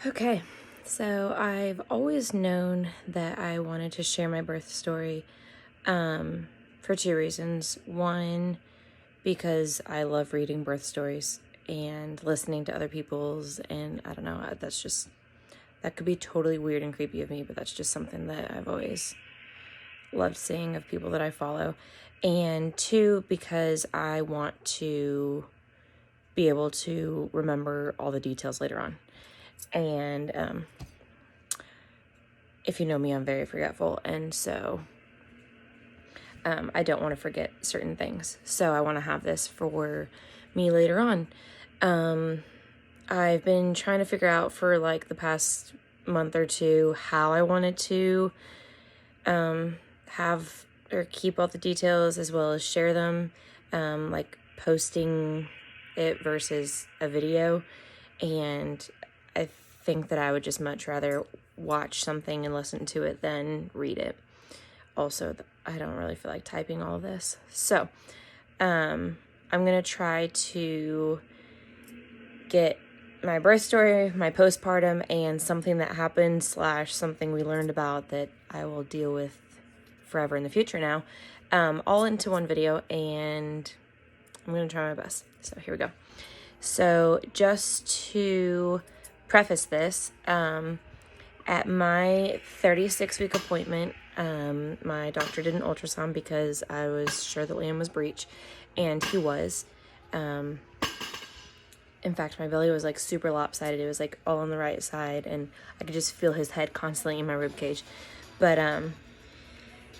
Okay, so I've always known that I wanted to share my birth story for two reasons. One, because I love reading birth stories and listening to other people's, and I don't know, that could be totally weird and creepy of me, but that's just something that I've always loved seeing of people that I follow. And two, because I want to be able to remember all the details later on. And if you know me, I'm very forgetful, and so I don't want to forget certain things. So I want to have this for me later on. I've been trying to figure out for like the past month or two how I wanted to have or keep all the details as well as share them, like posting it versus a video. And I think that I would just much rather watch something and listen to it than read it. Also, I don't really feel like typing all of this. So, I'm going to try to get my birth story, my postpartum, and something that happened / something we learned about that I will deal with forever in the future now, all into one video, and I'm going to try my best. So here we go. So just to preface this, at my 36-week appointment, my doctor did an ultrasound because I was sure that Liam was breech, and he was. In fact, my belly was like super lopsided. It was like all on the right side, and I could just feel his head constantly in my rib cage. But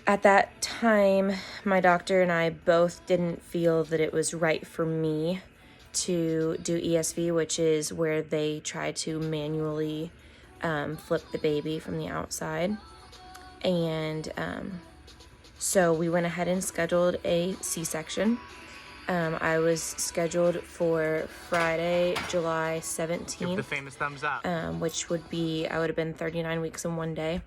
at that time, my doctor and I both didn't feel that it was right for me to do ESV, which is where they try to manually flip the baby from the outside. And so we went ahead and scheduled a C-section. I was scheduled for Friday, July 17th. Give the famous thumbs up. Which would be, I would have been 39 weeks in one day.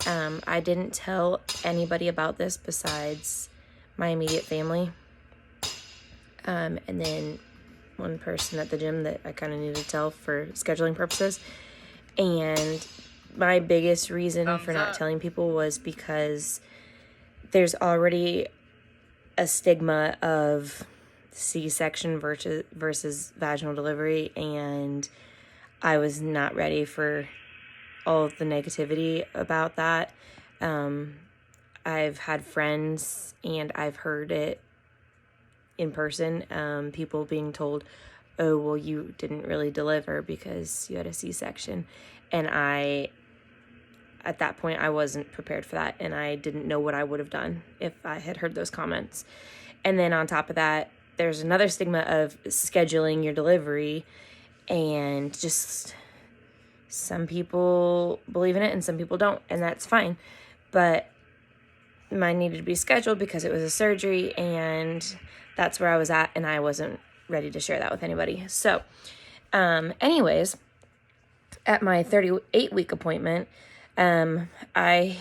I didn't tell anybody about this besides my immediate family. And then one person at the gym that I kind of needed to tell for scheduling purposes. And my biggest reason for not telling people was because there's already a stigma of C-section versus vaginal delivery, and I was not ready for all of the negativity about that. I've had friends, and I've heard it in person, people being told, oh, well, you didn't really deliver because you had a C-section. And at that point, I wasn't prepared for that, and I didn't know what I would have done if I had heard those comments. And then on top of that, there's another stigma of scheduling your delivery, and just some people believe in it and some people don't, and that's fine. But mine needed to be scheduled because it was a surgery, and that's where I was at, and I wasn't ready to share that with anybody. So, anyways, at my 38-week appointment, I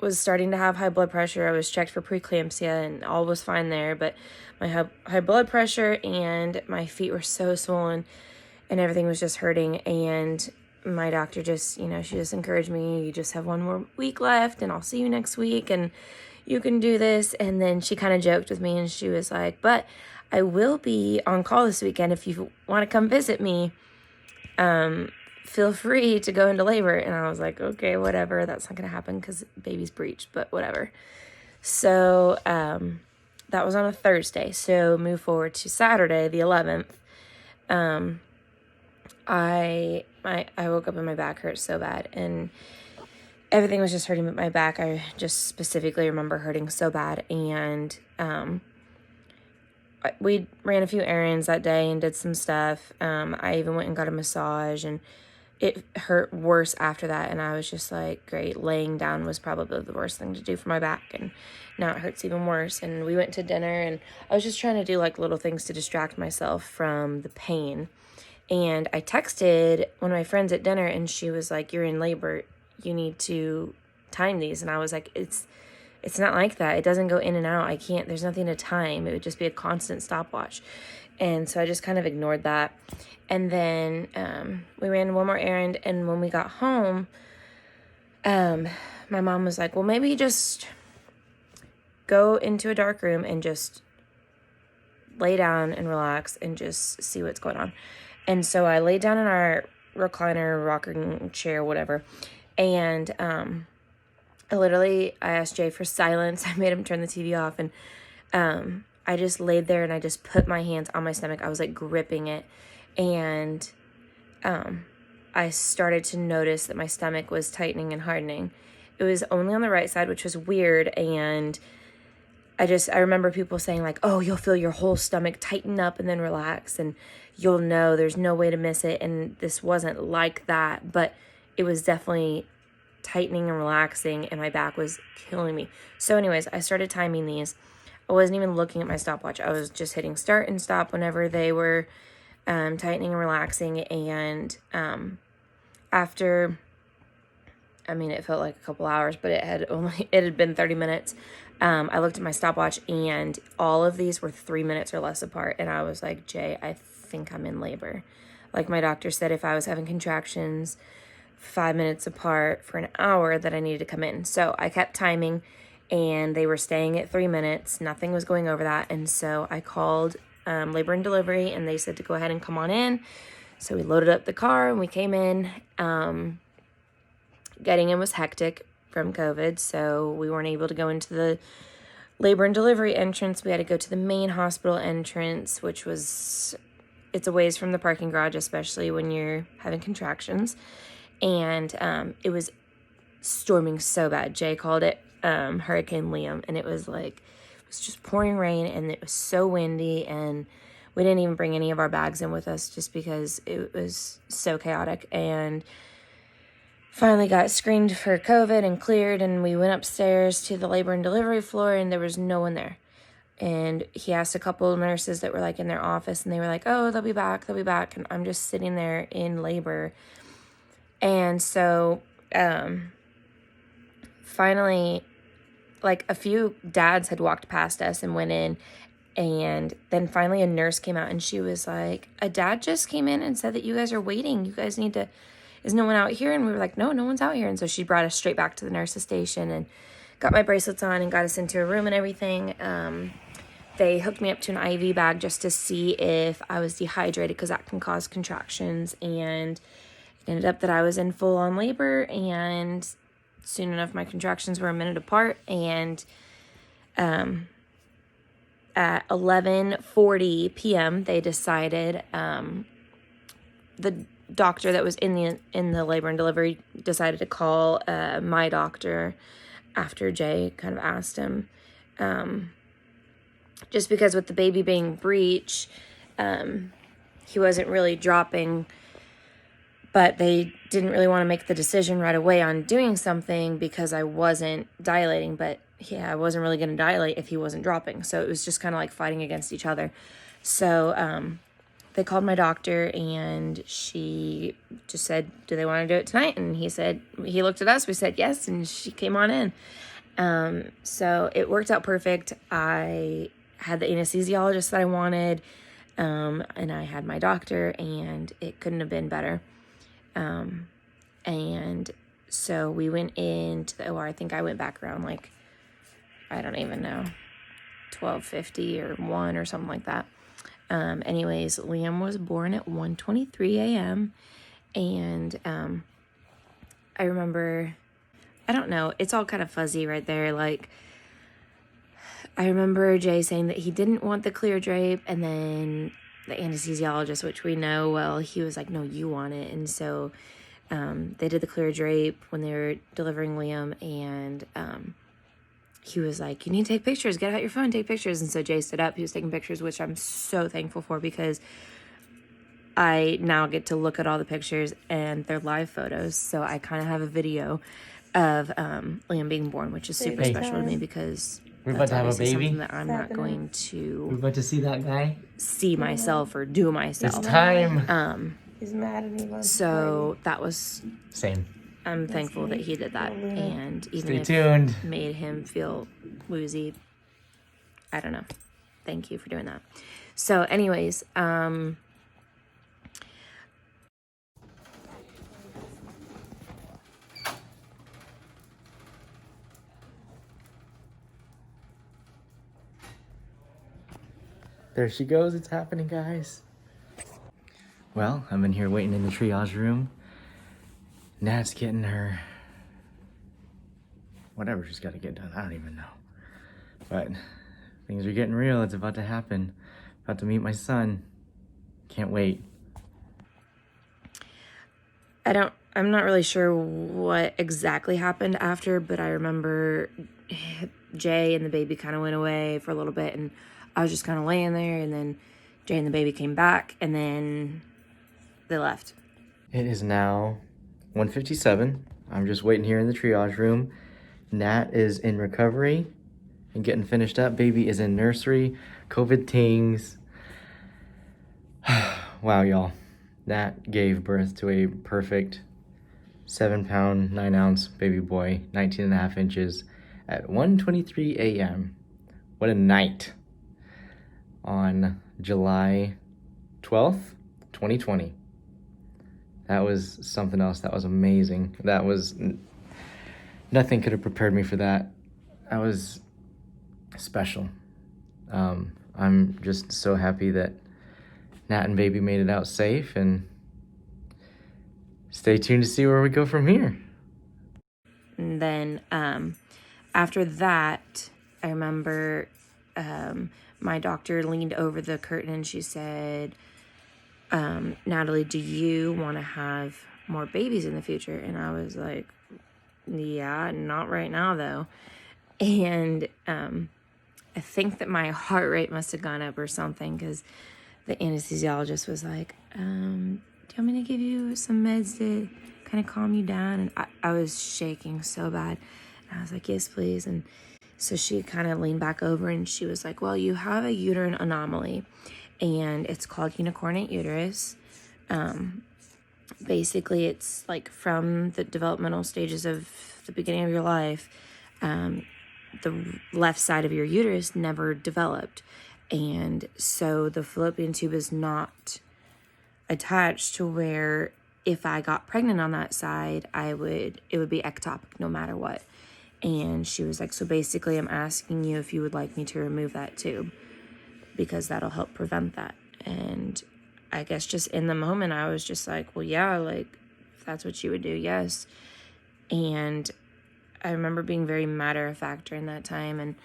was starting to have high blood pressure. I was checked for preeclampsia, and all was fine there, but my high blood pressure and my feet were so swollen, and everything was just hurting. And my doctor just, she just encouraged me, you just have one more week left, and I'll see you next week, and you can do this. And then she kind of joked with me, and she was like, but I will be on call this weekend if you want to come visit me. Feel free to go into labor. And I was like, okay, whatever. That's not going to happen because baby's breech, but whatever. So that was on a Thursday. So move forward to Saturday, the 11th. I woke up and my back hurt so bad, and everything was just hurting but my back. I just specifically remember hurting so bad. And we ran a few errands that day and did some stuff. I even went and got a massage, and it hurt worse after that. And I was just like, great, laying down was probably the worst thing to do for my back. And now it hurts even worse. And we went to dinner, and I was just trying to do like little things to distract myself from the pain. And I texted one of my friends at dinner, and she was like, you're in labor. You need to time these. And I was like, it's not like that. It doesn't go in and out. I can't, there's nothing to time. It would just be a constant stopwatch. And so I just kind of ignored that. And then we ran one more errand. And when we got home, my mom was like, well, maybe just go into a dark room and just lay down and relax and just see what's going on. And so I laid down in our recliner, rocking chair, whatever. And I asked Jay for silence. I made him turn the TV off. And I just laid there and I just put my hands on my stomach. I was like gripping it. And I started to notice that my stomach was tightening and hardening. It was only on the right side, which was weird. And I remember people saying like, oh, you'll feel your whole stomach tighten up and then relax and you'll know there's no way to miss it. And this wasn't like that, but it was definitely tightening and relaxing and my back was killing me. So anyways, I started timing these. I wasn't even looking at my stopwatch. I was just hitting start and stop whenever they were tightening and relaxing. And after, I mean, it felt like a couple hours, but it had been 30 minutes. I looked at my stopwatch and all of these were 3 minutes or less apart. And I was like, Jay, I think I'm in labor. Like my doctor said, if I was having contractions 5 minutes apart for an hour, that I needed to come in. So I kept timing and they were staying at 3 minutes. Nothing was going over that. And so I called labor and delivery and they said to go ahead and come on in. So we loaded up the car and we came in. Getting in was hectic from COVID, so we weren't able to go into the labor and delivery entrance. We had to go to the main hospital entrance, which was, it's a ways from the parking garage, especially when you're having contractions. And it was storming so bad. Jay called it Hurricane Liam, and it was just pouring rain, and it was so windy, and we didn't even bring any of our bags in with us just because it was so chaotic. And finally got screened for COVID and cleared, and we went upstairs to the labor and delivery floor, and there was no one there. And he asked a couple of nurses that were like in their office, and they were like, oh, they'll be back. And I'm just sitting there in labor. And so finally, like a few dads had walked past us and went in, and then finally a nurse came out and she was like, a dad just came in and said that you guys are waiting. You guys need to, is no one out here? And we were like, no one's out here. And so she brought us straight back to the nurse's station and got my bracelets on and got us into a room and everything. They hooked me up to an IV bag just to see if I was dehydrated, because that can cause contractions. And it ended up that I was in full on labor, and soon enough my contractions were a minute apart. And at 11:40 p.m. they decided, the doctor that was in the labor and delivery decided to call my doctor after Jay kind of asked him, just because with the baby being breech, he wasn't really dropping, but they didn't really want to make the decision right away on doing something because I wasn't dilating. But yeah, I wasn't really going to dilate if he wasn't dropping, so it was just kind of like fighting against each other. So they called my doctor and she just said, do they want to do it tonight? And he looked at us, we said yes, and she came on in. So it worked out perfect. I had the anesthesiologist that I wanted, and I had my doctor, and it couldn't have been better. And so we went into the OR. I think I went back around I don't even know, 12:50 or 1 or something like that. Anyways, Liam was born at 1:23 a.m. And I remember, I don't know, it's all kind of fuzzy right there. I remember Jay saying that he didn't want the clear drape, and then the anesthesiologist, which we know well, he was like, no, you want it. And so they did the clear drape when they were delivering Liam, and he was like, you need to take pictures, get out your phone, take pictures. And so Jay stood up, he was taking pictures, which I'm so thankful for, because I now get to look at all the pictures and they're live photos. So I kind of have a video of Liam being born, which is super special to me, because we're about to have a baby. Something that I'm not going to. We're about to see that guy. See myself or do myself. It's time. He's mad and he wants so that was same. I'm thankful that he did that, and even if tuned. Made him feel woozy, I don't know. Thank you for doing that. So anyways, There she goes. It's happening, guys. Well, I've been here waiting in the triage room. Nat's getting her whatever she's got to get done. I don't even know. But things are getting real. It's about to happen. About to meet my son. Can't wait. I'm not really sure what exactly happened after, but I remember Jay and the baby kind of went away for a little bit, and I was just kind of laying there, and then Jay and the baby came back, and then they left. It is now 1:57. I'm just waiting here in the triage room. Nat is in recovery and getting finished up. Baby is in nursery. COVID tings. Wow, y'all. Nat gave birth to a perfect 7-pound, 9-ounce baby boy, 19.5 inches at 1:23 a.m. What a night. On July 12th, 2020. That was something else. That was amazing. That was, nothing could have prepared me for that. That was special. I'm just so happy that Nat and baby made it out safe, and stay tuned to see where we go from here. And then after that, I remember my doctor leaned over the curtain and she said, Natalie, do you want to have more babies in the future? And I was like, yeah, not right now though. And I think that my heart rate must have gone up or something, because the anesthesiologist was like, do you want me to give you some meds to kind of calm you down? And I was shaking so bad. And I was like, yes, please. And so she kind of leaned back over and she was like, well, you have a uterine anomaly, and it's called unicornate uterus. Basically, it's like from the developmental stages of the beginning of your life, the left side of your uterus never developed. And so the fallopian tube is not attached to where if I got pregnant on that side, it would be ectopic no matter what. And she was like, so basically I'm asking you if you would like me to remove that tube, because that'll help prevent that. And I guess just in the moment, I was just like, well, yeah, like if that's what you would do, yes. And I remember being very matter of fact during that time. And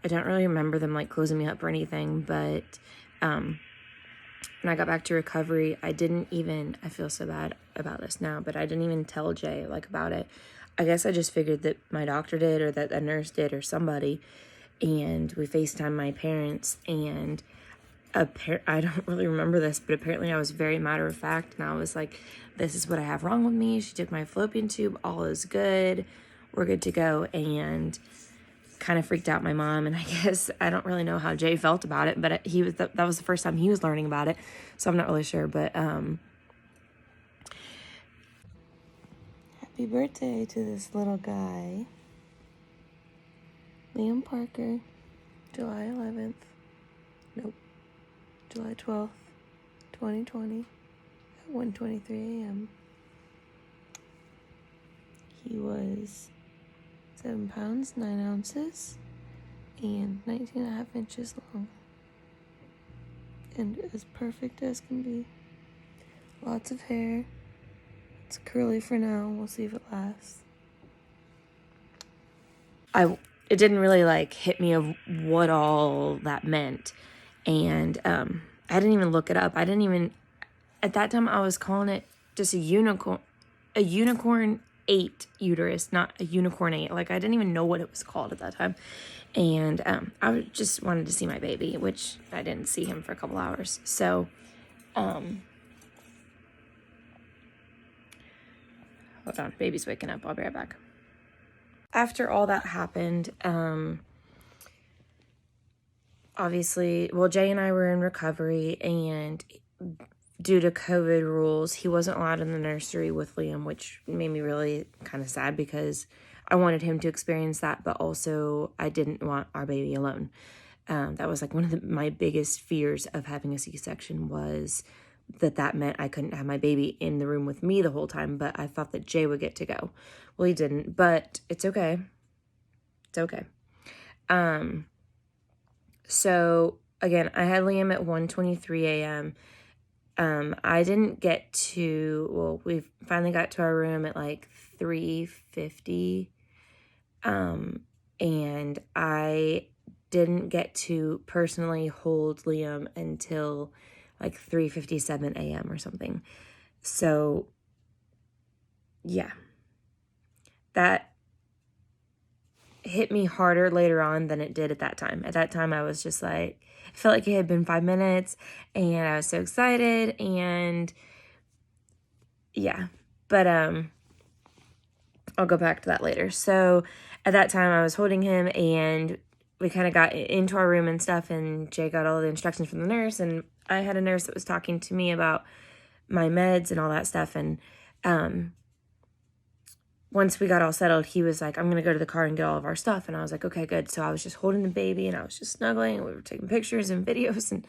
I don't really remember them like closing me up or anything, but when I got back to recovery, I feel so bad about this now, but I didn't even tell Jay like about it. I guess I just figured that my doctor did, or that a nurse did, or somebody. And we FaceTimed my parents, and I don't really remember this, but apparently I was very matter of fact, and I was like, this is what I have wrong with me. She took my fallopian tube. All is good. We're good to go. And kind of freaked out my mom, and I guess I don't really know how Jay felt about it, but that was the first time he was learning about it, so I'm not really sure. But happy birthday to this little guy, Liam Parker, July 11th. Nope, July 12th, 2020, at 1:23 a.m. He was 7 pounds, 9 ounces, and 19.5 inches long. And as perfect as can be. Lots of hair. It's curly for now. We'll see if it lasts. It didn't really like hit me of what all that meant. And I didn't even look it up. At that time I was calling it just a unicorn 8 uterus, not a unicorn 8. Like I didn't even know what it was called at that time. And I just wanted to see my baby, which I didn't see him for a couple hours. So hold on, baby's waking up. I'll be right back. After all that happened, obviously, well, Jay and I were in recovery, and due to COVID rules, he wasn't allowed in the nursery with Liam, which made me really kind of sad, because I wanted him to experience that, but also I didn't want our baby alone. That was like one of my biggest fears of having a C-section, was that meant I couldn't have my baby in the room with me the whole time, but I thought that Jay would get to go. Well, he didn't, but it's okay. It's okay. So again, I had Liam at 1:23 a.m. I didn't get to, well, we finally got to our room at like 3:50. And I didn't get to personally hold Liam until like 3:57 a.m. or something. So yeah, that hit me harder later on than it did at that time. At that time, I was just like, I felt like it had been 5 minutes and I was so excited, and yeah, but I'll go back to that later. So at that time I was holding him, and we kind of got into our room and stuff, and Jay got all the instructions from the nurse, and I had a nurse that was talking to me about my meds and all that stuff. And once we got all settled, he was like, I'm going to go to the car and get all of our stuff. And I was like, okay, good. So I was just holding the baby, and I was just snuggling, and we were taking pictures and videos, and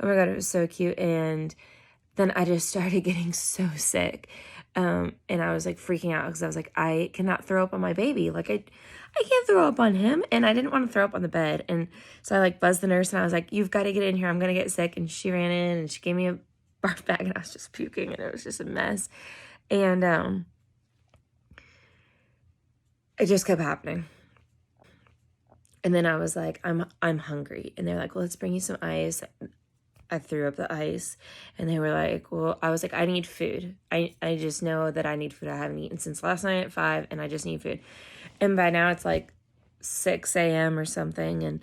oh my God, it was so cute. And then I just started getting so sick. And I was like freaking out because I was like, I cannot throw up on my baby. Like I can't throw up on him. And I didn't want to throw up on the bed. And so I like buzzed the nurse, and I was like, you've got to get in here. I'm going to get sick. And she ran in and she gave me a barf bag, and I was just puking, and it was just a mess. And, it just kept happening. And then I was like, I'm hungry. And they're like, well, let's bring you some ice. I threw up the ice, and they were like, well, I was like, I need food. I just know that I need food. I haven't eaten since last night at 5, and I just need food. And by now it's like 6 a.m. or something.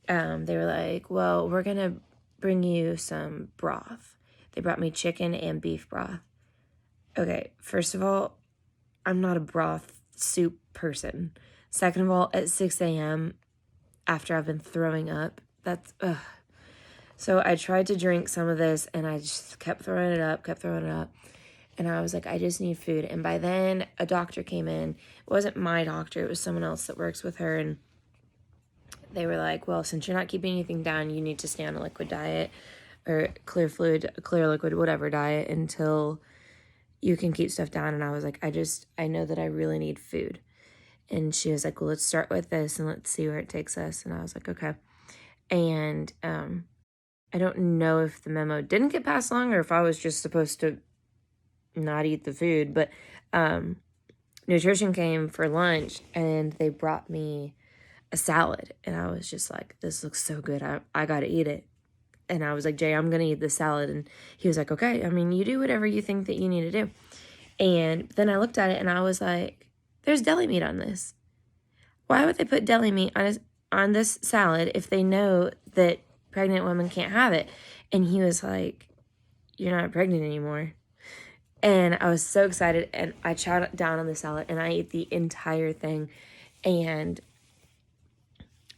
And they were like, well, we're going to bring you some broth. They brought me chicken and beef broth. Okay, first of all, I'm not a broth soup person. Second of all, at 6 a.m. after I've been throwing up, that's, ugh. So I tried to drink some of this, and I just kept throwing it up. And I was like, I just need food. And by then, a doctor came in. It wasn't my doctor. It was someone else that works with her. And they were like, well, since you're not keeping anything down, you need to stay on a liquid diet, or clear liquid, whatever diet, until you can keep stuff down. And I was like, I know that I really need food. And she was like, well, let's start with this and let's see where it takes us. And I was like, okay. And I don't know if the memo didn't get passed along, or if I was just supposed to not eat the food, but nutrition came for lunch, and they brought me a salad, and I was just like, this looks so good. I got to eat it. And I was like, Jay, I'm going to eat the salad. And he was like, okay, I mean, you do whatever you think that you need to do. And then I looked at it, and I was like, there's deli meat on this. Why would they put deli meat on this salad if they know that pregnant women can't have it? And he was like, you're not pregnant anymore. And I was so excited, and I chowed down on the salad, and I ate the entire thing, and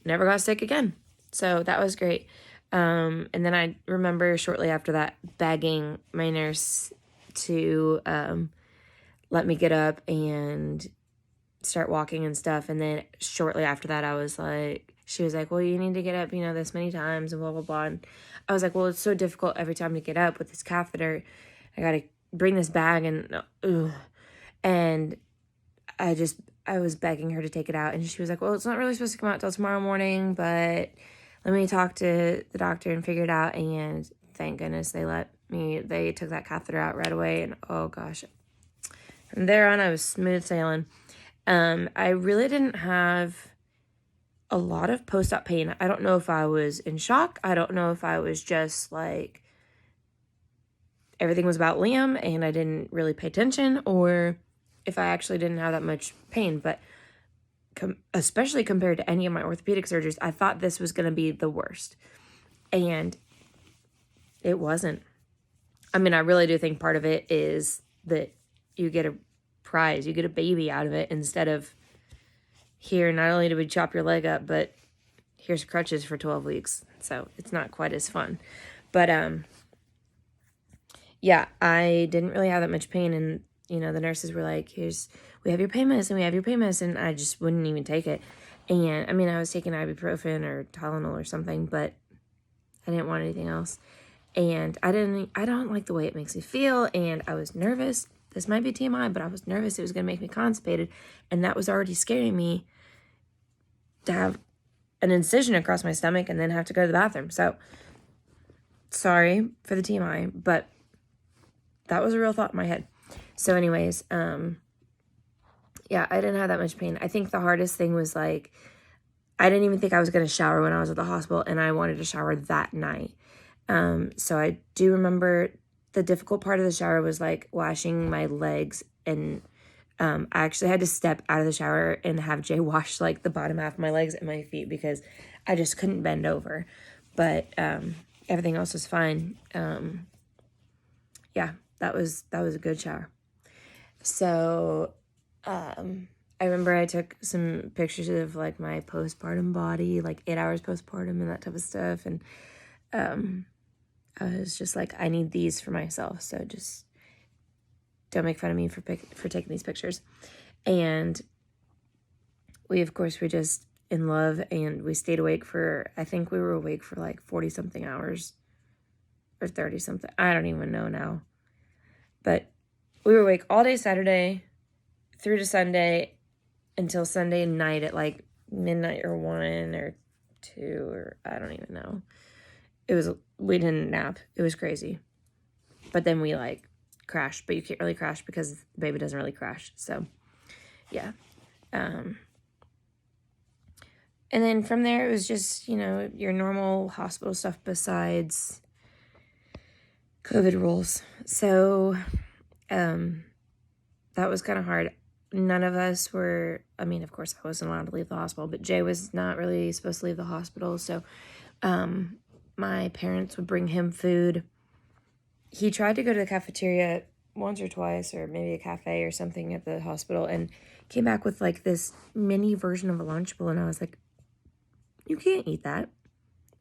never got sick again. So that was great. And then I remember shortly after that begging my nurse to let me get up and start walking and stuff. And then shortly after that, she was like, well, you need to get up, this many times, and blah, blah, blah. And I was like, well, it's so difficult every time to get up with this catheter. I got to bring this bag, and ugh. And I was begging her to take it out. And she was like, well, it's not really supposed to come out till tomorrow morning, but let me talk to the doctor and figure it out. And thank goodness they took that catheter out right away. And oh gosh, from there on, I was smooth sailing. I really didn't have a lot of post-op pain. I don't know if I was in shock. I don't know if I was just like, everything was about Liam and I didn't really pay attention, or if I actually didn't have that much pain. But especially compared to any of my orthopedic surgeries, I thought this was going to be the worst. And it wasn't. I mean, I really do think part of it is that you get a prize. You get a baby out of it, instead of, here, not only do we chop your leg up, but here's crutches for 12 weeks. So it's not quite as fun. But yeah, I didn't really have that much pain. And, the nurses were like, we have your pain medicine, and I just wouldn't even take it. And I mean, I was taking ibuprofen or Tylenol or something, but I didn't want anything else. And I don't like the way it makes me feel. And I was nervous. This might be TMI, but I was nervous it was going to make me constipated. And that was already scaring me to have an incision across my stomach and then have to go to the bathroom. So sorry for the TMI, but that was a real thought in my head. So anyways, yeah, I didn't have that much pain. I think the hardest thing was like, I didn't even think I was going to shower when I was at the hospital, and I wanted to shower that night. So I do remember the difficult part of the shower was like washing my legs, and I actually had to step out of the shower and have Jay wash like the bottom half of my legs and my feet because I just couldn't bend over. But everything else was fine. Yeah, that was a good shower. So I remember I took some pictures of like my postpartum body, like 8 hours postpartum and that type of stuff. And I was just like, I need these for myself. So just don't make fun of me for taking these pictures. And we, of course, were just in love, and we stayed awake for, I think we were awake for like 40 something hours or 30 something. I don't even know now. But we were awake all day Saturday through to Sunday until Sunday night at like midnight or 1 or 2 or I don't even know. We didn't nap. It was crazy. But then we like crashed, but you can't really crash because the baby doesn't really crash. So yeah. And then from there, it was just, your normal hospital stuff besides COVID rules. So that was kind of hard. None of us were, I mean, of course, I wasn't allowed to leave the hospital, but Jay was not really supposed to leave the hospital. So my parents would bring him food. He tried to go to the cafeteria once or twice, or maybe a cafe or something at the hospital, and came back with like this mini version of a Lunchable. And I was like, you can't eat that.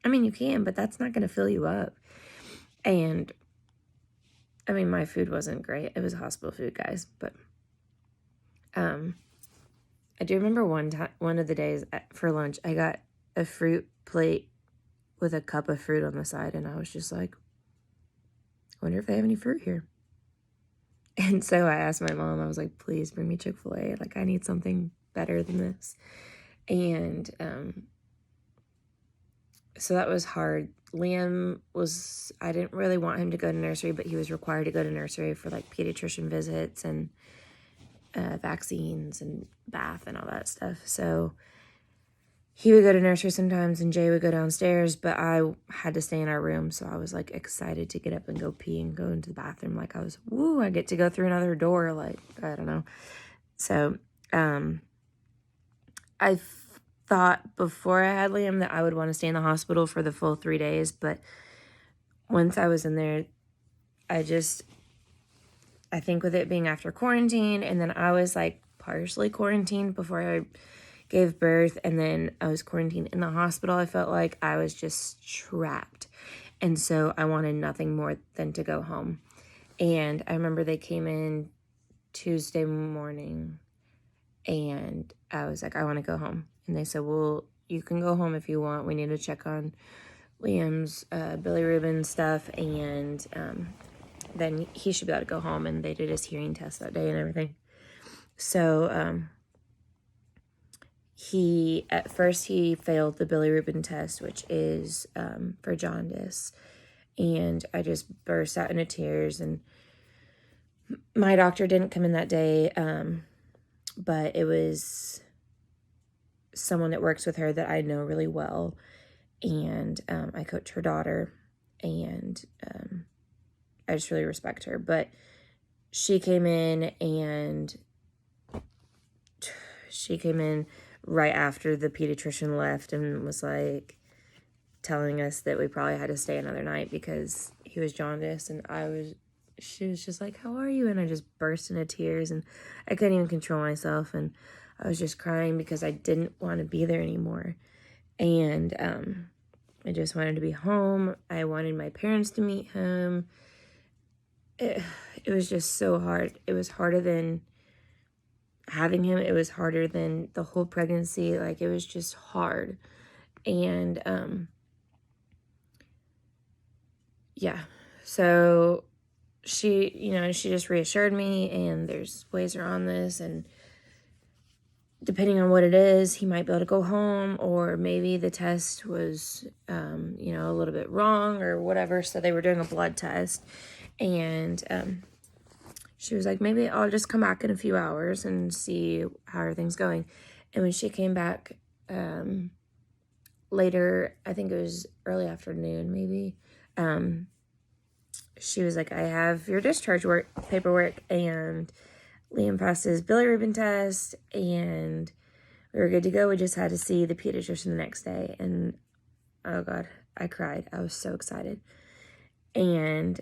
I mean, you can, but that's not going to fill you up. And I mean, my food wasn't great. It was hospital food, guys. But I do remember one of the days for lunch, I got a fruit plate with a cup of fruit on the side, and I was just like, I wonder if they have any fruit here. And so I asked my mom, I was like, please bring me Chick-fil-A. Like, I need something better than this. And so that was hard. Liam I didn't really want him to go to nursery, but he was required to go to nursery for like pediatrician visits and vaccines and bath and all that stuff. So he would go to nursery sometimes and Jay would go downstairs, but I had to stay in our room. So I was like excited to get up and go pee and go into the bathroom. Like I was, woo, I get to go through another door. Like, I don't know. So I thought before I had Liam that I would want to stay in the hospital for the full 3 days. But once I was in there, I think with it being after quarantine, and then I was like partially quarantined before I gave birth, and then I was quarantined in the hospital, I felt like I was just trapped. And so I wanted nothing more than to go home. And I remember they came in Tuesday morning, and I was like, I want to go home. And they said, well, you can go home if you want. We need to check on Liam's bilirubin stuff, and then he should be able to go home. And they did his hearing test that day and everything. So at first he failed the bilirubin test, which is for jaundice. And I just burst out into tears. And my doctor didn't come in that day, but it was someone that works with her that I know really well. And I coach her daughter, and I just really respect her. But she came in right after the pediatrician left and was like telling us that we probably had to stay another night because he was jaundiced. And she was just like, how are you? And I just burst into tears, and I couldn't even control myself. And I was just crying because I didn't want to be there anymore. And I just wanted to be home. I wanted my parents to meet him. It was just so hard. It was harder than having him, it was harder than the whole pregnancy. Like, it was just hard. And, yeah. So she, she just reassured me, and there's ways around this, and depending on what it is, he might be able to go home, or maybe the test was, a little bit wrong or whatever. So they were doing a blood test, and she was like, maybe I'll just come back in a few hours and see how everything's going. And when she came back later, I think it was early afternoon, maybe, she was like, I have your discharge paperwork, and Liam passed his bilirubin test, and we were good to go. We just had to see the pediatrician the next day. And oh God, I cried. I was so excited. And,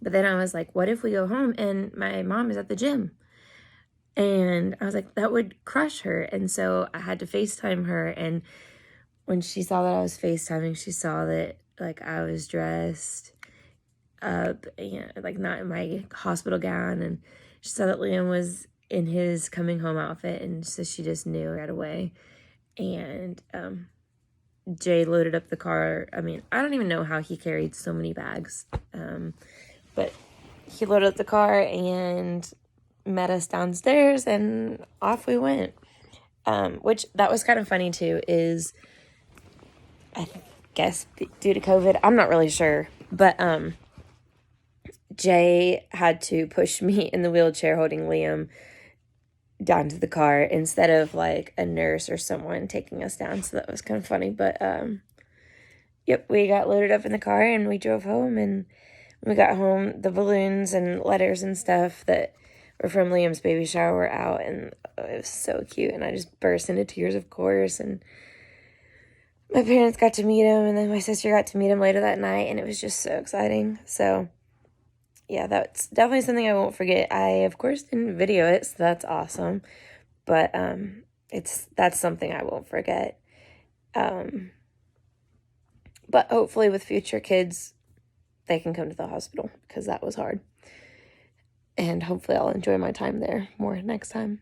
but then I was like, what if we go home and my mom is at the gym? And I was like, that would crush her. And so I had to FaceTime her. And when she saw that I was FaceTiming, she saw that, like, I was dressed up, like, not in my hospital gown. And she saw that Liam was in his coming home outfit. And so she just knew right away. And Jay loaded up the car. I mean, I don't even know how he carried so many bags. But he loaded up the car and met us downstairs, and off we went. Which, that was kind of funny too, is, I guess, due to COVID, I'm not really sure, but Jay had to push me in the wheelchair holding Liam down to the car instead of, like, a nurse or someone taking us down. So that was kind of funny. But yep, we got loaded up in the car and we drove home. And when we got home, the balloons and letters and stuff that were from Liam's baby shower were out, and it was so cute. And I just burst into tears, of course. And my parents got to meet him, and then my sister got to meet him later that night, and it was just so exciting. So yeah, that's definitely something I won't forget. I, of course, didn't video it, so that's awesome. But that's something I won't forget. But hopefully with future kids, they can come to the hospital, because that was hard. And hopefully I'll enjoy my time there more next time.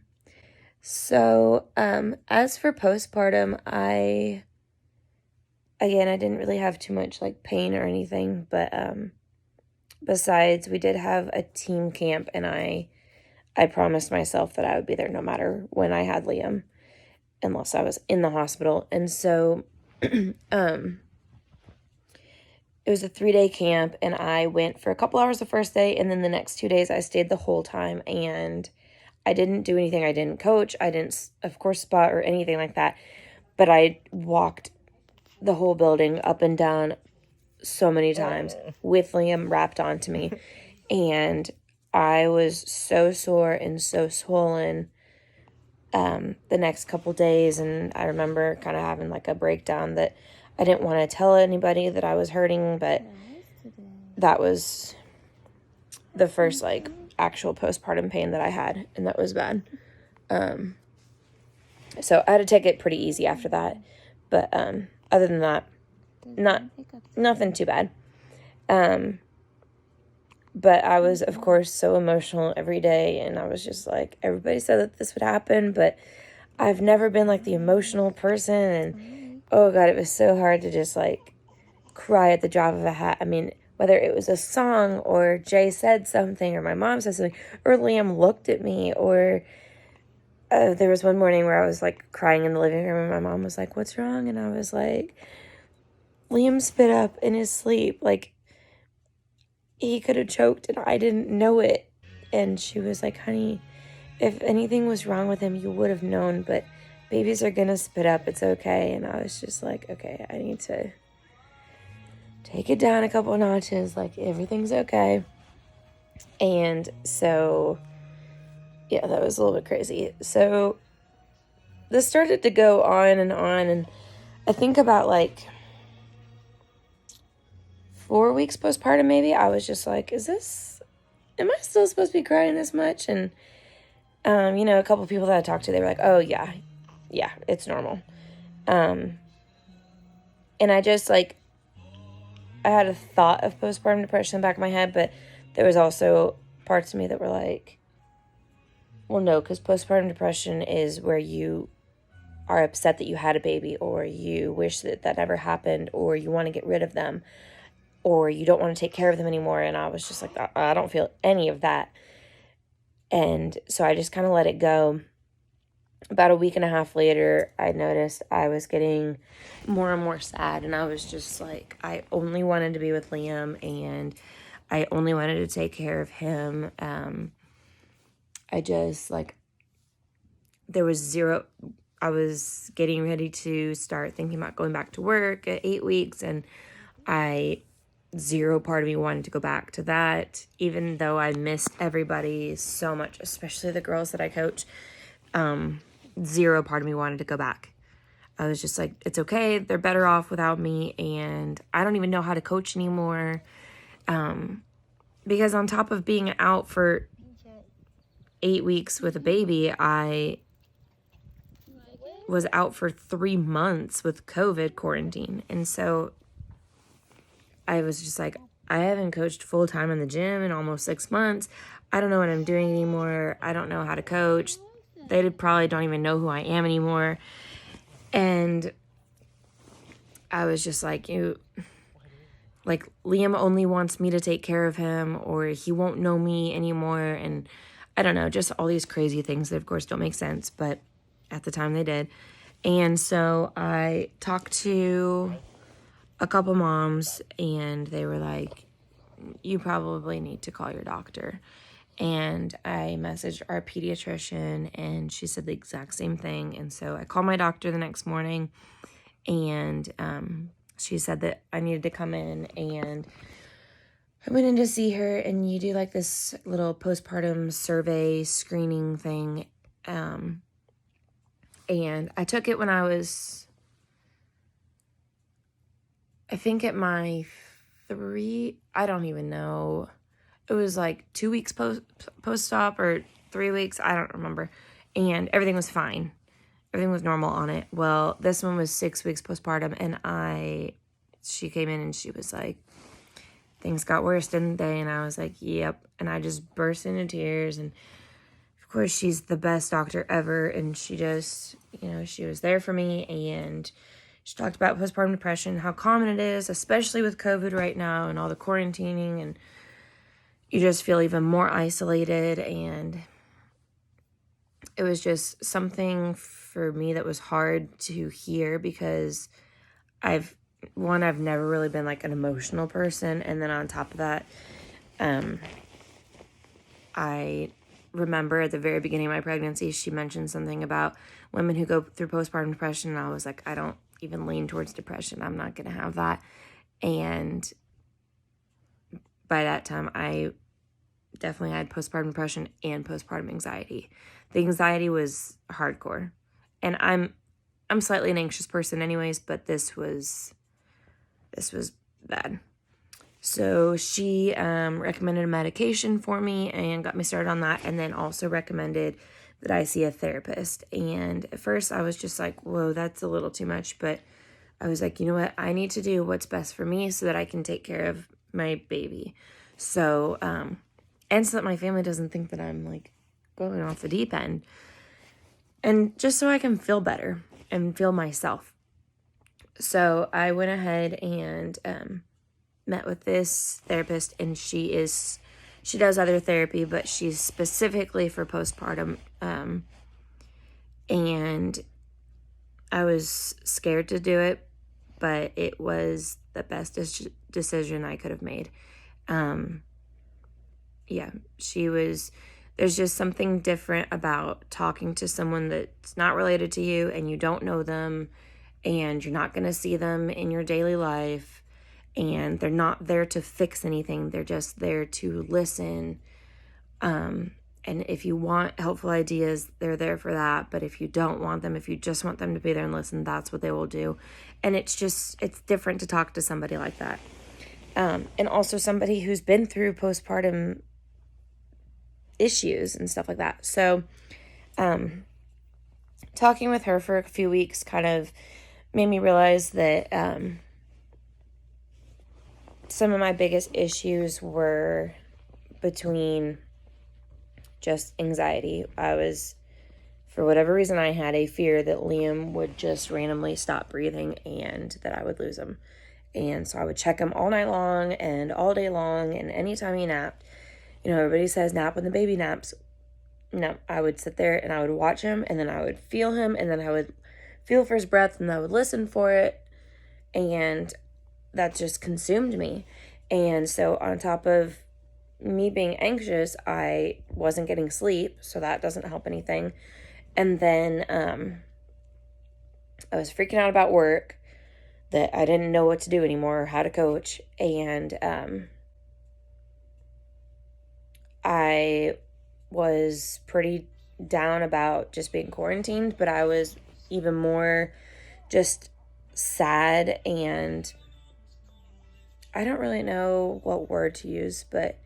So, as for postpartum, I didn't really have too much, like, pain or anything, but, besides, we did have a team camp, and I promised myself that I would be there no matter when I had Liam, unless I was in the hospital. And so, it was a 3-day camp, and I went for a couple hours the first day, and then the next 2 days I stayed the whole time, and I didn't do anything. I didn't coach. I didn't, of course, spot or anything like that, but I walked the whole building up and down so many times with Liam wrapped onto me, and I was so sore and so swollen the next couple days. And I remember kind of having, like, a breakdown that I didn't want to tell anybody that I was hurting, but that was the first, like, actual postpartum pain that I had, and that was bad. So I had to take it pretty easy after that, but other than that, nothing too bad. But I was, of course, so emotional every day, and I was just like, everybody said that this would happen, but I've never been, like, the emotional person. And oh God, it was so hard to just, like, cry at the drop of a hat. I mean, whether it was a song, or Jay said something, or my mom said something, or Liam looked at me, or there was one morning where I was, like, crying in the living room, and my mom was like, what's wrong? And I was like, Liam spit up in his sleep. Like, he could have choked and I didn't know it. And she was like, honey, if anything was wrong with him, you would have known, but babies are gonna spit up. It's okay. And I was just like, okay, I need to take it down a couple notches. Like, everything's okay. And so, yeah, that was a little bit crazy. So this started to go on, and I think about, like, 4 weeks postpartum, maybe, I was just like, am I still supposed to be crying this much? And, a couple of people that I talked to, they were like, oh, yeah, it's normal. And I just, like, I had a thought of postpartum depression in the back of my head, but there was also parts of me that were like, well, no, because postpartum depression is where you are upset that you had a baby, or you wish that that never happened, or you want to get rid of them, or you don't want to take care of them anymore. And I was just like, I don't feel any of that. And so I just kind of let it go. About a week and a half later, I noticed I was getting more and more sad. And I was just like, I only wanted to be with Liam, and I only wanted to take care of him. I just, like, there was zero. I was getting ready to start thinking about going back to work at 8 weeks, and zero part of me wanted to go back to that, even though I missed everybody so much, especially the girls that I coach. Zero part of me wanted to go back. I was just like, it's okay. They're better off without me, and I don't even know how to coach anymore. Because on top of being out for 8 weeks with a baby, I was out for 3 months with COVID quarantine. And so I was just like, I haven't coached full time in the gym in almost 6 months. I don't know what I'm doing anymore. I don't know how to coach. They probably don't even know who I am anymore. And I was just like, Liam only wants me to take care of him, or he won't know me anymore. And I don't know, just all these crazy things that of course don't make sense, but at the time they did. And so I talked to a couple moms, and they were like, you probably need to call your doctor. And I messaged our pediatrician, and she said the exact same thing. And so I called my doctor the next morning, and she said that I needed to come in, and I went in to see her, and you do like this little postpartum survey screening thing. And I took it when I was, I think at my I don't even know. It was like 2 weeks post-op or 3 weeks. I don't remember. And everything was fine. Everything was normal on it. Well, this one was 6 weeks postpartum, and she came in and she was like, things got worse, didn't they? And I was like, yep. And I just burst into tears. And of course, she's the best doctor ever. And she just, she was there for me. And she talked about postpartum depression, how common it is, especially with COVID right now and all the quarantining. And you just feel even more isolated. And it was just something for me that was hard to hear, because I've never really been like an emotional person. And then on top of that, I remember at the very beginning of my pregnancy, she mentioned something about women who go through postpartum depression. And I was like, I don't even lean towards depression. I'm not going to have that. And by that time, I definitely had postpartum depression and postpartum anxiety. The anxiety was hardcore. And I'm slightly an anxious person anyways, but this was bad. So she recommended a medication for me and got me started on that, and then also recommended that I see a therapist. And at first I was just like, whoa, that's a little too much. But I was like, you know what? I need to do what's best for me so that I can take care of my baby. So, and so that my family doesn't think that I'm like going off the deep end. And just so I can feel better and feel myself. So I went ahead and met with this therapist, and she does other therapy, but she's specifically for postpartum. And I was scared to do it, but it was the best decision I could have made. There's just something different about talking to someone that's not related to you, and you don't know them, and you're not going to see them in your daily life, and they're not there to fix anything. They're just there to listen. And if you want helpful ideas, they're there for that. But if you don't want them, if you just want them to be there and listen, that's what they will do. And it's different to talk to somebody like that. And also somebody who's been through postpartum issues and stuff like that. So, talking with her for a few weeks kind of made me realize that some of my biggest issues were between just anxiety. For whatever reason, I had a fear that Liam would just randomly stop breathing and that I would lose him. And so I would check him all night long and all day long, and anytime he napped. Everybody says nap when the baby naps. No, I would sit there and I would watch him, and then I would feel him, and then I would feel for his breath, and I would listen for it, and that just consumed me. And so on top of me being anxious, I wasn't getting sleep, so that doesn't help anything. And then I was freaking out about work, that I didn't know what to do anymore or how to coach. And I was pretty down about just being quarantined, but I was even more just sad, and I don't really know what word to use, but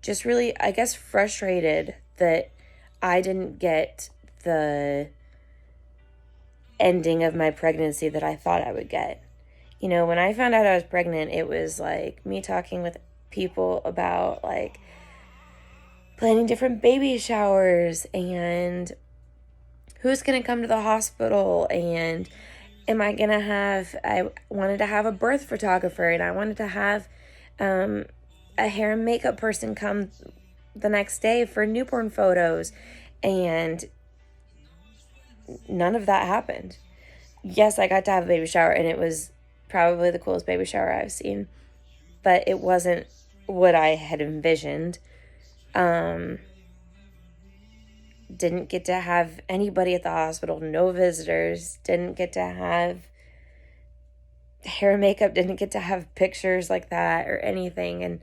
just really, I guess, frustrated that I didn't get the ending of my pregnancy that I thought I would get. When I found out I was pregnant, it was like me talking with people about like planning different baby showers and who's going to come to the hospital, and I wanted to have a birth photographer, and I wanted to have a hair and makeup person come the next day for newborn photos, and none of that happened. Yes, I got to have a baby shower, and it was probably the coolest baby shower I've seen, but it wasn't what I had envisioned. Didn't get to have anybody at the hospital, no visitors, didn't get to have hair and makeup, didn't get to have pictures like that or anything. And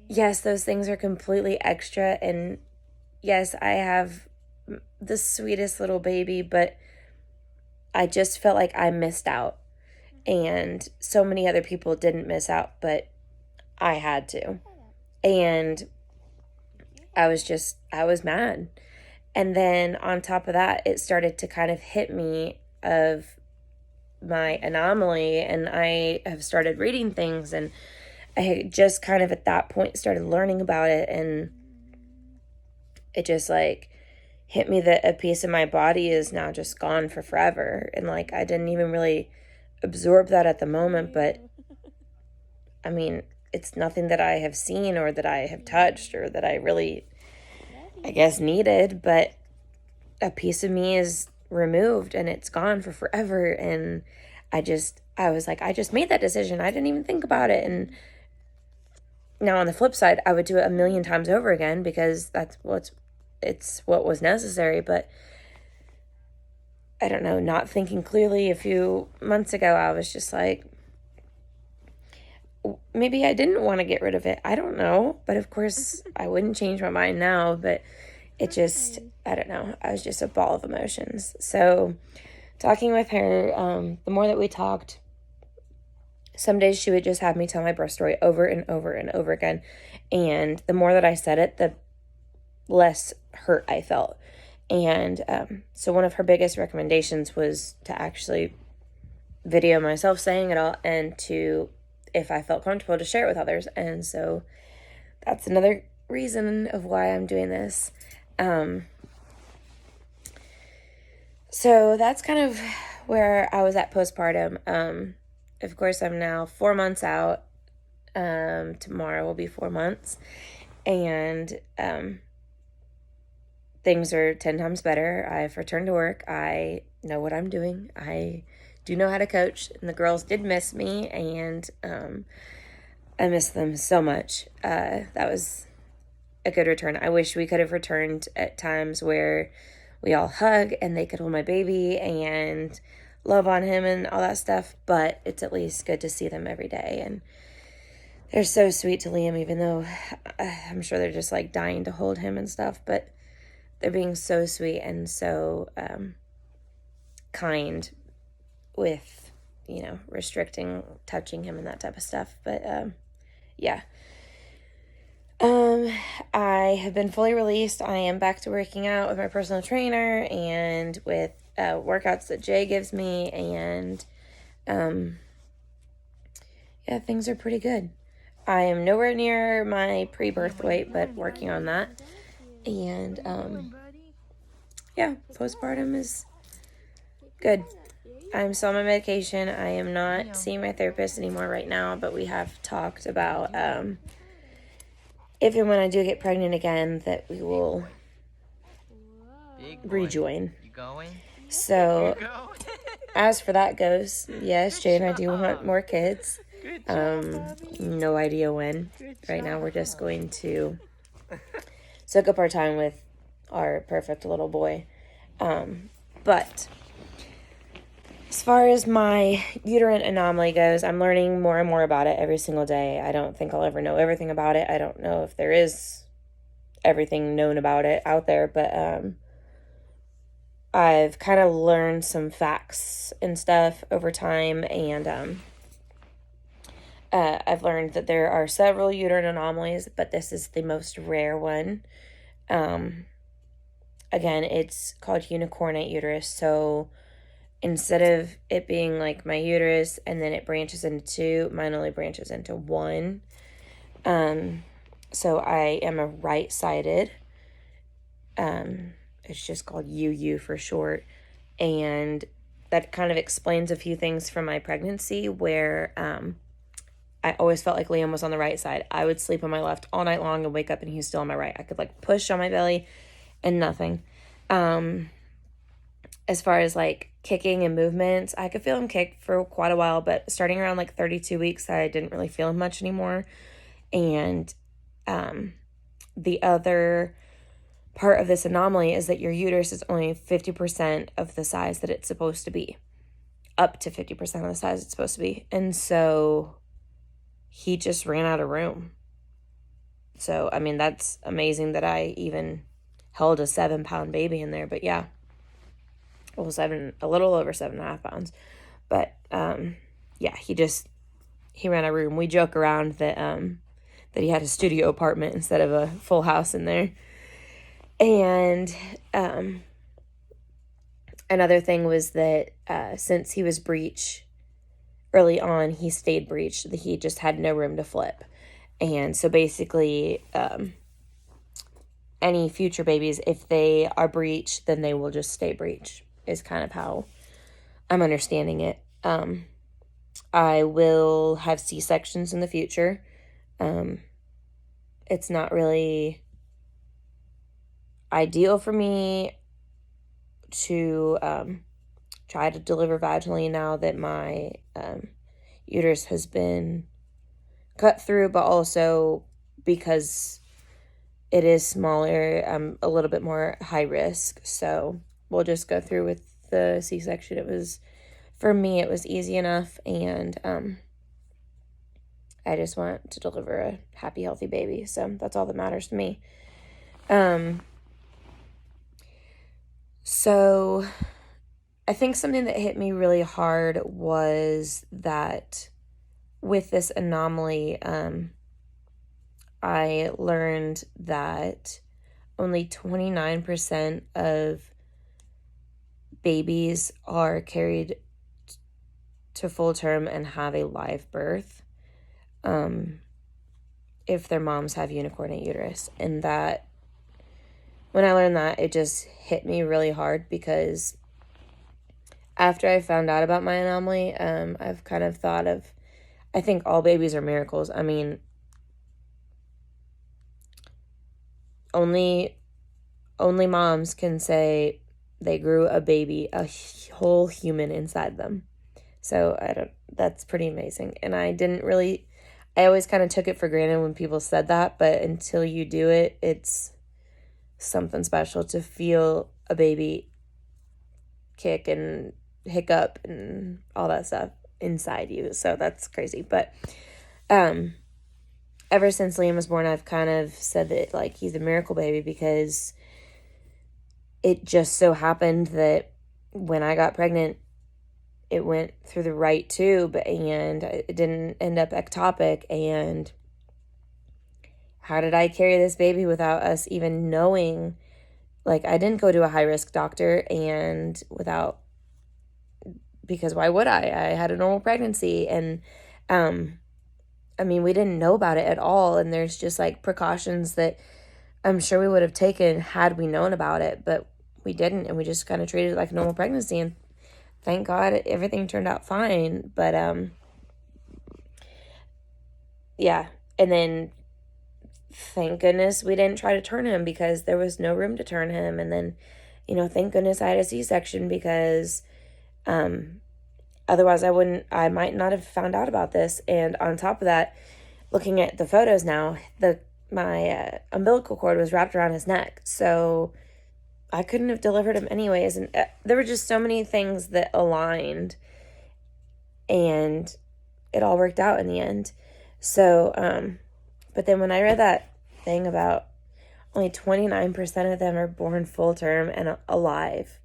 yes, those things are completely extra, and yes, I have the sweetest little baby, but I just felt like I missed out, and so many other people didn't miss out, but I had to. And I was mad. And then on top of that, it started to kind of hit me of my anomaly, and I have started reading things, and I had just kind of at that point started learning about it, and it just like hit me that a piece of my body is now just gone for forever. And like I didn't even really absorb that at the moment, but I mean, it's nothing that I have seen or that I have touched or that I really, I guess, needed, but a piece of me is removed and it's gone for forever. And I was like, I just made that decision. I didn't even think about it. And now on the flip side, I would do it 1,000,000 times over again because it's what was necessary. But I don't know, not thinking clearly a few months ago, I was just like, maybe I didn't want to get rid of it. I don't know. But of course, I wouldn't change my mind now. But it just, I don't know. I was just a ball of emotions. So talking with her, the more that we talked, some days she would just have me tell my birth story over and over and over again. And the more that I said it, the less hurt I felt. And so one of her biggest recommendations was to actually video myself saying it all, and to, if I felt comfortable, to share it with others. And so that's another reason of why I'm doing this. So that's kind of where I was at postpartum. Of course, I'm now 4 months out. Tomorrow will be 4 months. And things are 10 times better. I've returned to work. I know what I'm doing. I do know how to coach. And the girls did miss me. And I miss them so much. That was a good return. I wish we could have returned at times where we all hug and they could hold my baby and love on him and all that stuff, but it's at least good to see them every day. And they're so sweet to Liam, even though I'm sure they're just like dying to hold him and stuff, but they're being so sweet and so kind with, restricting touching him and that type of stuff. But yeah. I have been fully released. I am back to working out with my personal trainer and with workouts that Jay gives me, and yeah, things are pretty good. I am nowhere near my pre-birth weight, but working on that. And yeah, postpartum is good. I'm still on my medication. I am not seeing my therapist anymore right now, but we have talked about if and when I do get pregnant again, that we will rejoin. You going? So, as for that goes, yes, Jay and I do want more kids. No idea when. Right now, we're just going to soak up our time with our perfect little boy. But as far as my uterine anomaly goes, I'm learning more and more about it every single day. I don't think I'll ever know everything about it. I don't know if there is everything known about it out there, but I've kind of learned some facts and stuff over time, and I've learned that there are several uterine anomalies, but this is the most rare one. Again, it's called unicornate uterus, so instead of it being like my uterus and then it branches into two, mine only branches into one. So I am a right-sided. It's just called UU for short. And that kind of explains a few things from my pregnancy where I always felt like Liam was on the right side. I would sleep on my left all night long and wake up and he was still on my right. I could like push on my belly and nothing. As far as like kicking and movements, I could feel him kick for quite a while, but starting around like 32 weeks, I didn't really feel him much anymore. And the other part of this anomaly is that your uterus is only 50% of the size that it's supposed to be, up to 50% of the size it's supposed to be. And so he just ran out of room. So, I mean, that's amazing that I even held a 7-pound baby in there. But yeah, well, a little over 7.5 pounds. But yeah, he ran out of room. We joke around that that he had a studio apartment instead of a full house in there. And another thing was that since he was breech early on, he stayed breech. He just had no room to flip. And so basically, any future babies, if they are breech, then they will just stay breech, is kind of how I'm understanding it. I will have C-sections in the future. It's not really ideal for me to try to deliver vaginally now that my uterus has been cut through, but also because it is smaller, I'm a little bit more high risk. So we'll just go through with the C-section. For me, it was easy enough, and I just want to deliver a happy, healthy baby. So that's all that matters to me. So I think something that hit me really hard was that with this anomaly, I learned that only 29% of babies are carried to full term and have a live birth if their moms have unicornate uterus. And that, when I learned that, it just hit me really hard, because after I found out about my anomaly, I've kind of thought of, I think all babies are miracles. I mean, only moms can say they grew a baby, a whole human inside them. So that's pretty amazing. And I always kind of took it for granted when people said that, but until you do it, it's something special to feel a baby kick and hiccup and all that stuff inside you. So that's crazy. But ever since Liam was born, I've kind of said that like he's a miracle baby, because it just so happened that when I got pregnant, it went through the right tube and it didn't end up ectopic. And how did I carry this baby without us even knowing? Like, I didn't go to a high-risk doctor, and because why would I? I had a normal pregnancy, and I mean, we didn't know about it at all. And there's just like precautions that I'm sure we would have taken had we known about it, but we didn't. And we just kind of treated it like a normal pregnancy. And thank God everything turned out fine. But, yeah. And then thank goodness we didn't try to turn him because there was no room to turn him. And then, thank goodness I had a C-section because, otherwise I might not have found out about this. And on top of that, looking at the photos now, my umbilical cord was wrapped around his neck. So I couldn't have delivered him anyways. And there were just so many things that aligned and it all worked out in the end. So, but then when I read that thing about only 29% of them are born full term and alive,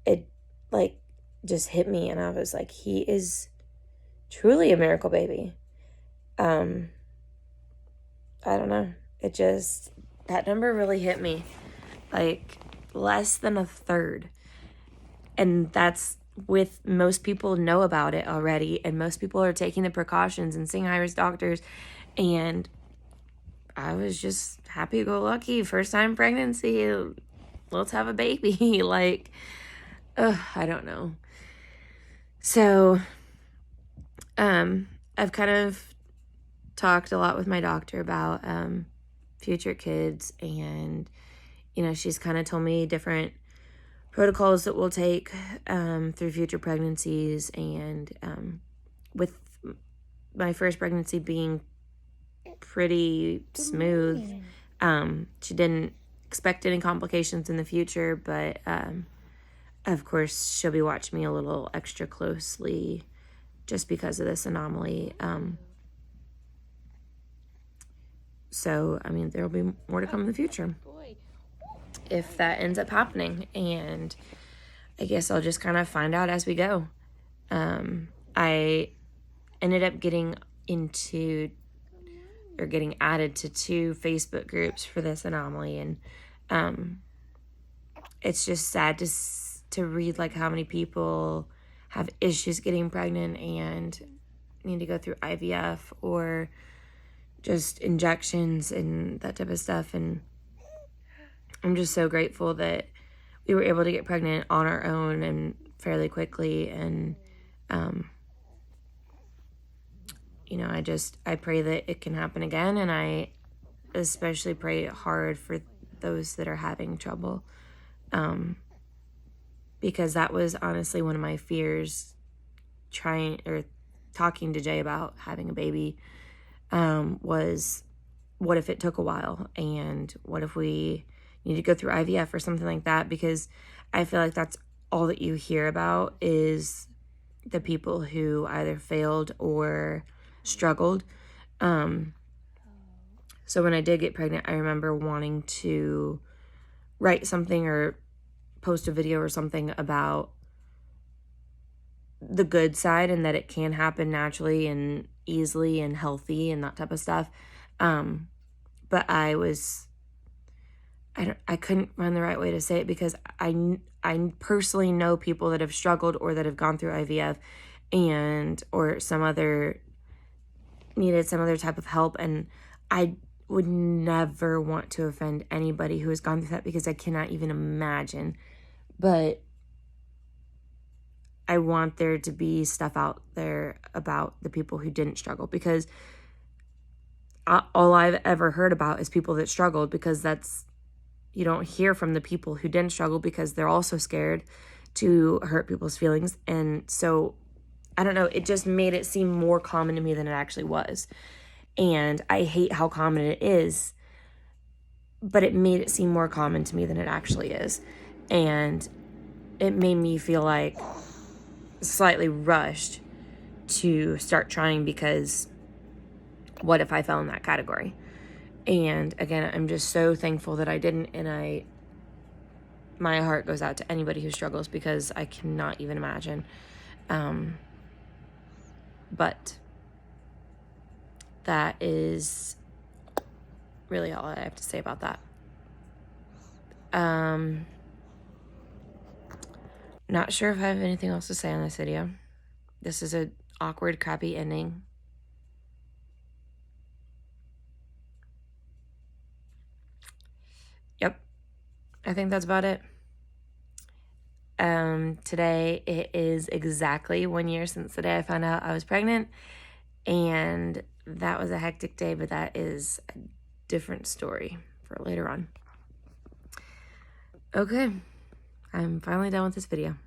it like just hit me. And I was like, he is truly a miracle baby. I don't know. That number really hit me. Like less than a third. And that's with most people know about it already. And most people are taking the precautions and seeing high-risk doctors. And I was just happy-go-lucky. First time pregnancy. Let's have a baby. Like, I don't know. So, I've kind of talked a lot with my doctor about future kids, and she's kind of told me different protocols that we'll take through future pregnancies, and with my first pregnancy being pretty smooth, she didn't expect any complications in the future, but of course she'll be watching me a little extra closely just because of this anomaly. So, I mean, there'll be more to come in the future if that ends up happening. And I guess I'll just kind of find out as we go. I ended up getting added to 2 Facebook groups for this anomaly. And it's just sad to read like how many people have issues getting pregnant and need to go through IVF or just injections and that type of stuff. And I'm just so grateful that we were able to get pregnant on our own and fairly quickly. And, I pray that it can happen again. And I especially pray hard for those that are having trouble. Because that was honestly one of my fears talking to Jay about having a baby, was what if it took a while, and what if we need to go through IVF or something like that, because I feel like that's all that you hear about is the people who either failed or struggled. So when I did get pregnant, I remember wanting to write something or post a video or something about the good side and that it can happen naturally and easily and healthy and that type of stuff. But I couldn't find the right way to say it, because I personally know people that have struggled or that have gone through IVF or needed some other type of help. And I would never want to offend anybody who has gone through that, because I cannot even imagine. But I want there to be stuff out there about the people who didn't struggle, because all I've ever heard about is people that struggled, because you don't hear from the people who didn't struggle, because they're also scared to hurt people's feelings. And so, I don't know, it just made it seem more common to me than it actually was. And I hate how common it is, but it made it seem more common to me than it actually is. And it made me feel like slightly rushed to start trying, because what if I fell in that category? And again, I'm just so thankful that I didn't. And my heart goes out to anybody who struggles, because I cannot even imagine. But that is really all I have to say about that. Not sure if I have anything else to say on this video. This is an awkward, crappy ending. Yep, I think that's about it. Today it is exactly 1 year since the day I found out I was pregnant, and that was a hectic day, but that is a different story for later on. Okay, I'm finally done with this video.